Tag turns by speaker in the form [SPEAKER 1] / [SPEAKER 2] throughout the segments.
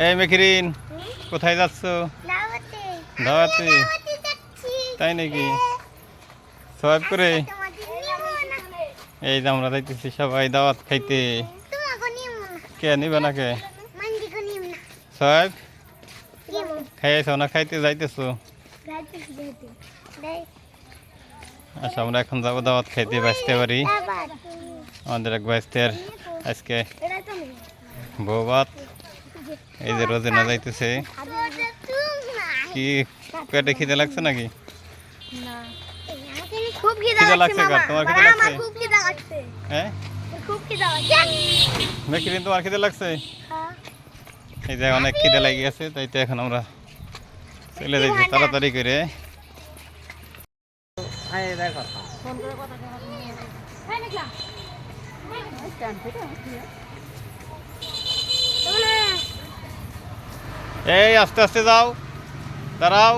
[SPEAKER 1] এই মেকিরিন, কোথায় যাচ্ছ? দাওয়াতে। তাই নাকি? সোয়াইপ করে এই যে আমরা যাইতেছি সবাই দাওয়াত খাইতে। কে নিবে না কে? সোয়াইপ খাইয়েছো না খাইতে যাইতেছো? আচ্ছা, আমরা এখন যাবো দাওয়াত খাইতে বাঁচতে পারি। আমাদের এক বাঁচতের আজকে বৌভাত। এই যে রোজেনা যাইতেছে। কি পেটে খিদে লাগছে নাকি? খিদে লাগছে কার? তোমার খিদে লাগছে? হ্যাঁ মেকিরিন, তোমার খিদে লাগছে? এই যে অনেক খিদে লেগে গেছে, তাই তো এখন আমরা চলে যাইছি তাড়াতাড়ি করে। এই আস্তে আস্তে যাও, দাঁড়াও।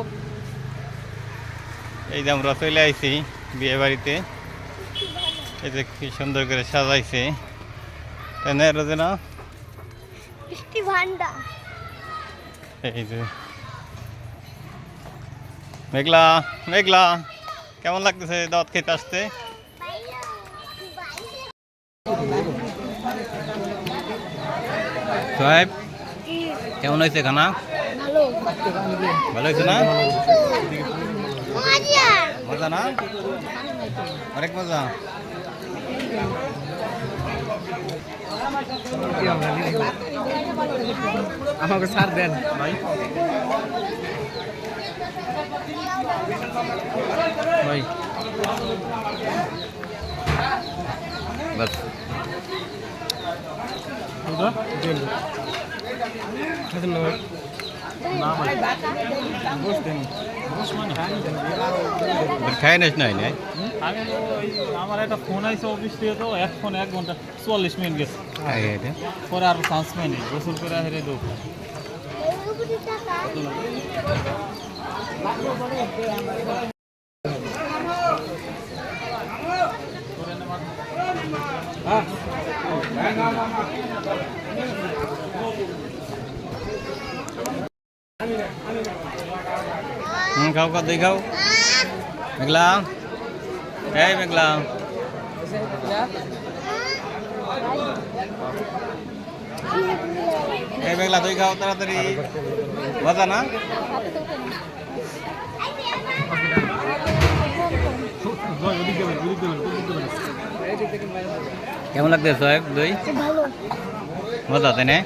[SPEAKER 1] এই যে আমরা চলে আইছি বিয়ে বাড়িতে। এই যে কি সুন্দর করে সাজাইছে, তাই না রোজেনা? এই যে মেঘলা মেঘলা, কেমন লাগতেছে দাওয়াত খেতে আসতে? সাহেব কেমন হয়েছে খানা? ভালো হয়েছে না? মজা না? অনেক মজা। আমাকে ছাড় দেন ভাই। ভাই বাস খাই নিস নাই নাই।
[SPEAKER 2] আমার একটা ফোন আইছে অফিস থেকে, তো এক ফোন 1 ঘন্টা 44 মিনিট গেছে। পরে আর 5 মিনিট গোসল করে হেরে দেব।
[SPEAKER 1] খাও খাও দেই খাও। মেঘলা, এই মেঘলা, এই মেঘলা দই খাও তাড়াতাড়ি। মজা না? কেমন লাগতেছে সাহেব দই? মজা তাই না?